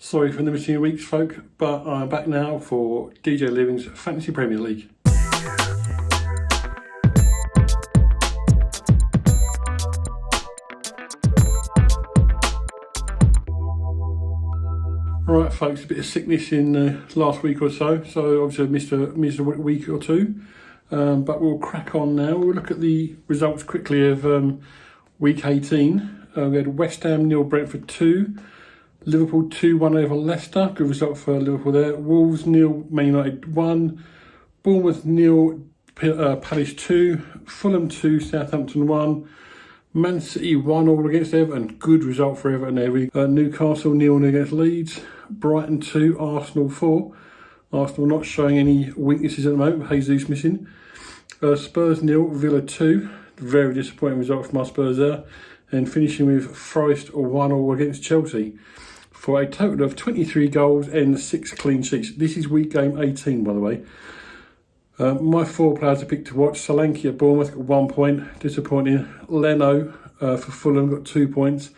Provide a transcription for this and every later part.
Sorry for the missing a weeks, folk, but I'm back now for DJ Living's Fantasy Premier League. Right, folks, a bit of sickness in the last week or so, obviously I missed a week or two, but we'll crack on now. We'll look at the results quickly of week 18. We had West Ham 0, Brentford 2. Liverpool 2-1 over Leicester, good result for Liverpool there. Wolves 0, Man United 1. Bournemouth 0, Palace 2. Fulham 2, Southampton 1. Man City 1 all against Everton, good result for Everton there. Newcastle 0 against Leeds. Brighton 2, Arsenal 4. Arsenal not showing any weaknesses at the moment, Jesus missing. Spurs 0, Villa 2. Very disappointing result from our Spurs there. And finishing with Forest 1 all against Chelsea, for a total of 23 goals and 6 clean sheets. This is week game 18, by the way. My 4 players I picked to watch: Solanke at Bournemouth got 1 point, disappointing. Leno for Fulham got 2 points.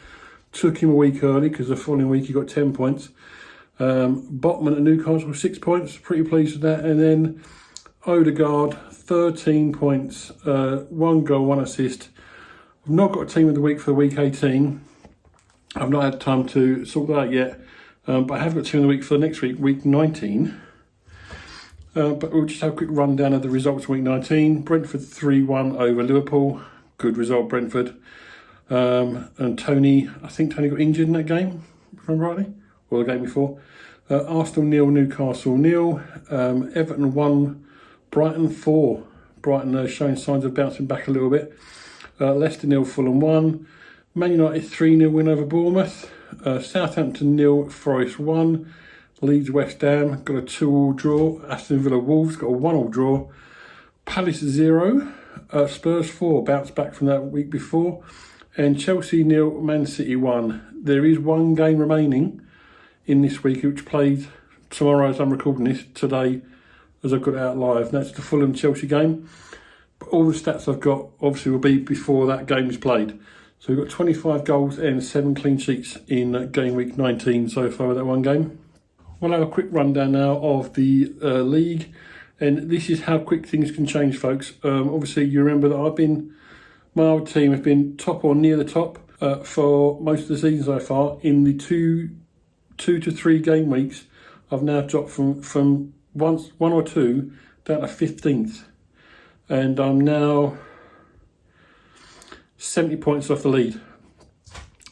Took him a week early because the following week he got 10 points. Botman at Newcastle 6 points, pretty pleased with that. And then Odegaard 13 points, 1 goal, 1 assist. I've not got a team of the week for week 18. I've not had time to sort that out yet, but I have got team of the week for next week, week 19. But we'll just have a quick rundown of the results for week 19. Brentford 3-1 over Liverpool. Good result, Brentford. And Tony got injured in that game, if I'm rightly, or the game before. Arsenal 0, Newcastle 0. Everton 1, Brighton 4. Brighton showing signs of bouncing back a little bit. Leicester 0, Fulham 1. Man United 3-0 win over Bournemouth. Southampton 0, Forest 1. Leeds West Ham got a 2-2 draw. Aston Villa Wolves got a 1-1 draw. Palace 0. Spurs 4, bounced back from that week before. And Chelsea 0, Man City 1. There is one game remaining in this week, which played tomorrow as I'm recording this, today as I've got it out live. And that's the Fulham Chelsea game. But all the stats I've got obviously will be before that game is played. So we've got 25 goals and 7 clean sheets in game week 19 so far with that one game. We'll have a quick rundown now of the league. And this is how quick things can change, folks. Obviously, you remember that my old team have been top or near the top for most of the season so far. In the two to 3 game weeks, I've now dropped from 1 or 2 down to 15th. And I'm now 70 points off the lead.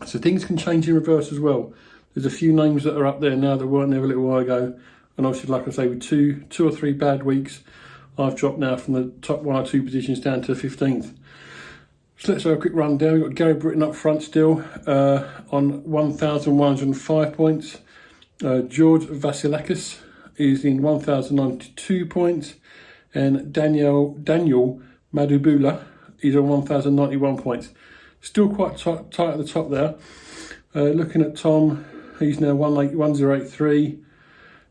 So things can change in reverse as well. There's a few names that are up there now that weren't there a little while ago. And obviously, like I say, with two or 3 bad weeks, I've dropped now from the top 1 or 2 positions down to 15th. So let's have a quick rundown. We've got Gary Britton up front still on 1,105 points. George Vasilakis is in 1,092 points. And Daniel Madubula is on 1,091 points. Still quite tight at the top there. Looking at Tom, he's now 1,083,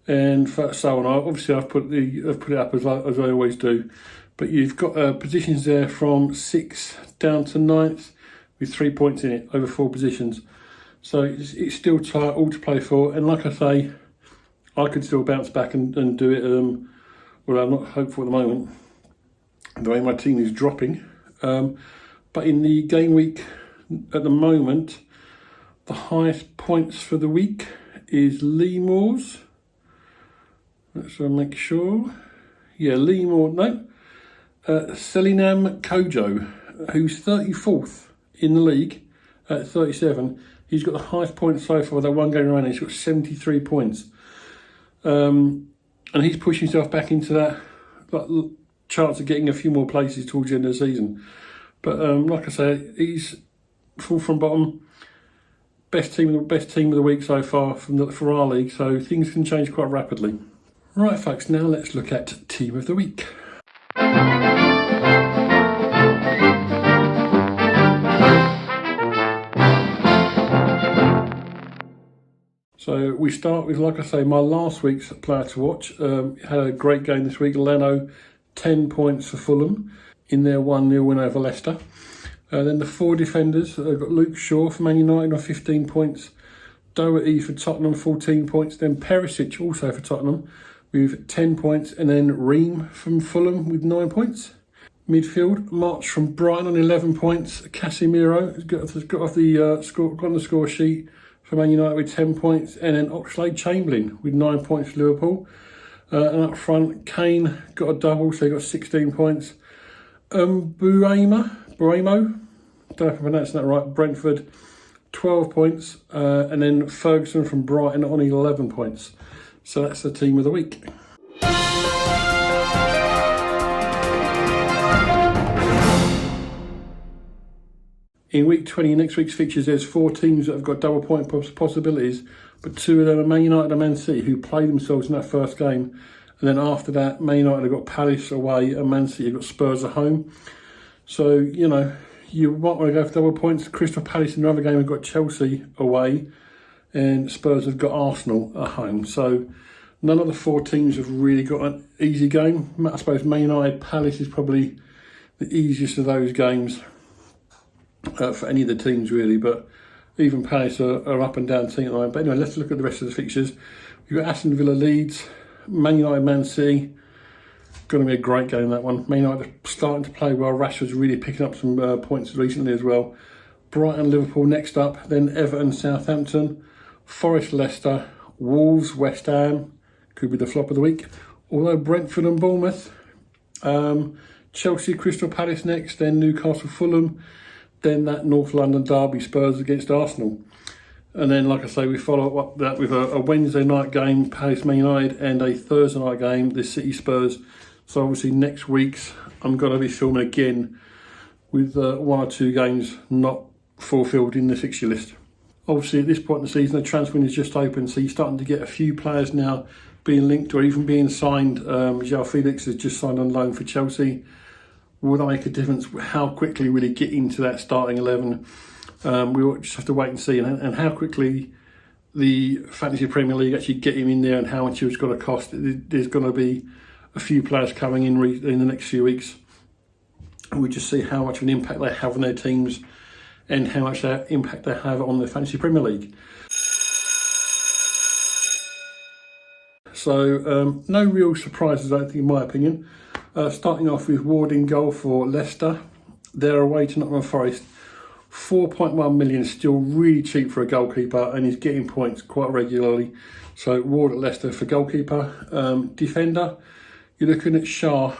and so on. Obviously, I've put it up as I always do. But you've got positions there from 6th down to 9th with 3 points in it over 4 positions. So it's still tight, all to play for. And like I say, I could still bounce back and do it. Well, I'm not hopeful at the moment, the way my team is dropping. But in the game week at the moment, the highest points for the week is Lee Moore's. Let's make sure. Yeah, Lee Moore, no. Selinam Kojo, who's 34th in the league at 37. He's got the highest points so far with that one game remaining. He's got 73 points. And he's pushing himself back into that chance of getting a few more places towards the end of the season. But like I say, he's full from bottom. Best team of the week so far for our league. So things can change quite rapidly. Right, folks. Now let's look at team of the week. So we start with, like I say, my last week's player to watch. Had a great game this week. Leno, 10 points for Fulham in their 1-0 win over Leicester. Then the 4 defenders, got Luke Shaw for Man United on 15 points. Doherty for Tottenham, 14 points. Then Perisic also for Tottenham with 10 points. And then Ream from Fulham with 9 points. Midfield, March from Brighton on 11 points. Casemiro has got off the got on the score sheet for Man United with 10 points. And then Oxlade-Chamberlain with 9 points for Liverpool. And up front, Kane got a double, so he got 16 points. Buemo, don't know if I'm pronouncing that right, Brentford, 12 points. And then Ferguson from Brighton on 11 points. So that's the team of the week. In week 20, next week's fixtures, there's 4 teams that have got double point possibilities, but 2 of them are Man United and Man City, who play themselves in that first game. And then after that, Man United have got Palace away and Man City have got Spurs at home. So, you know, you might want to go for double points. Crystal Palace in the other game have got Chelsea away and Spurs have got Arsenal at home. So none of the 4 teams have really got an easy game. I suppose Man United, Palace is probably the easiest of those games. For any of the teams really, but even Palace are up and down team at the moment. But anyway, let's look at the rest of the fixtures. You've got Aston Villa, Leeds, Man United, Man City. Going to be a great game, that one. Man United are starting to play well. Rashford's really picking up some points recently as well. Brighton, Liverpool next up, then Everton, Southampton, Forest, Leicester, Wolves, West Ham. Could be the flop of the week. Although Brentford and Bournemouth. Chelsea, Crystal Palace next, then Newcastle, Fulham. Then that North London derby, Spurs against Arsenal. And then, like I say, we follow up that with a Wednesday night game, Palace Man United, and a Thursday night game, the City Spurs. So obviously next week's, I'm going to be filming again with 1 or 2 games not fulfilled in the fixture list. Obviously at this point in the season, the transfer window is just open, so you're starting to get a few players now being linked or even being signed. João Felix has just signed on loan for Chelsea. Will that make a difference? How quickly will he get into that starting 11? We'll just have to wait and see. And how quickly the Fantasy Premier League actually get him in there and how much it's going to cost. There's going to be a few players coming in the next few weeks. And we'll just see how much of an impact they have on their teams and how much impact they have on the Fantasy Premier League. So no real surprises, I don't think, in my opinion. Starting off with Ward in goal for Leicester. They're away to Nottingham Forest. 4.1 million, still really cheap for a goalkeeper, and he's getting points quite regularly. So Ward at Leicester for goalkeeper. Defender, you're looking at Shah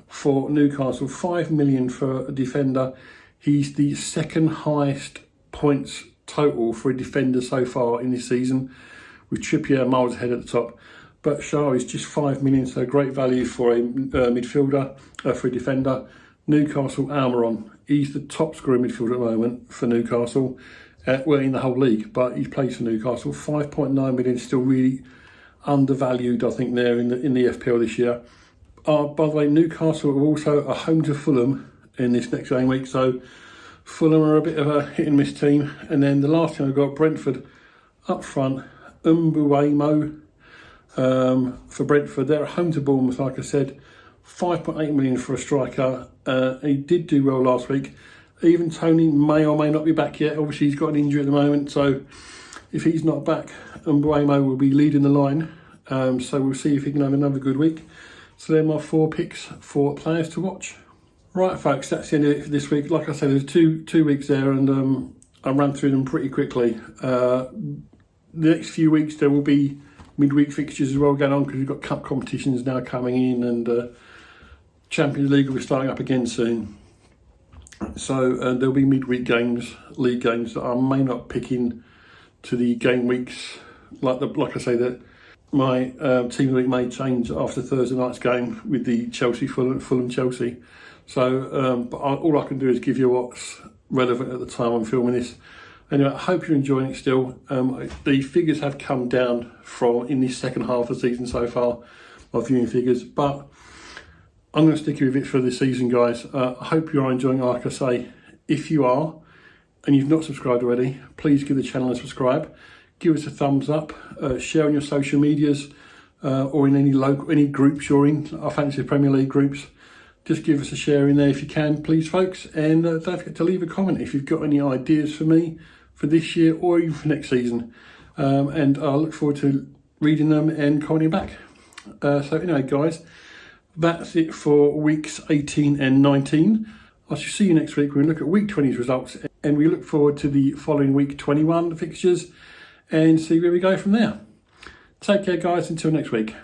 for Newcastle. 5 million for a defender. He's the second highest points total for a defender so far in this season, with Trippier miles ahead at the top. But Shah is just 5 million, so great value for a midfielder, for a defender. Newcastle, Almiron. He's the top scorer midfielder at the moment for Newcastle, in the whole league, but he plays for Newcastle. 5.9 million, still really undervalued, I think, there in the FPL this year. By the way, Newcastle are also a home to Fulham in this next game week, so Fulham are a bit of a hit and miss team. And then the last team I've got, Brentford up front, Mbuemo. For Brentford, they're at home to Bournemouth, like I said. 5.8 million for a striker. He did do well last week. Even Tony may or may not be back yet. Obviously, he's got an injury at the moment, so if he's not back, Mbuemo will be leading the line. So we'll see if he can have another good week. So they're my 4 picks for players to watch. Right, folks, that's the end of it for this week. Like I said, there's two weeks there, and I ran through them pretty quickly. The next few weeks, there will be midweek fixtures as well going on, because we've got cup competitions now coming in, and Champions League will be starting up again soon. So there'll be midweek games, league games that I may not pick in to the game weeks. Like I say, that my team of the week may change after Thursday night's game with the Fulham Chelsea. So, but all I can do is give you what's relevant at the time I'm filming this. Anyway, I hope you're enjoying it still. The figures have come down in the second half of the season so far, my viewing figures, but I'm going to stick with it for the season, guys. I hope you are enjoying it. Like I say, if you are, and you've not subscribed already, please give the channel a subscribe. Give us a thumbs up, share on your social medias, or in any groups you're in, our Fantasy Premier League groups. Just give us a share in there if you can, please, folks. And don't forget to leave a comment if you've got any ideas for me for this year or even for next season. and I look forward to reading them and commenting back. So anyway, guys, that's it for weeks 18 and 19. I shall see you next week when we look at week 20's results, and we look forward to the following week 21 fixtures and see where we go from there. Take care, guys, until next week.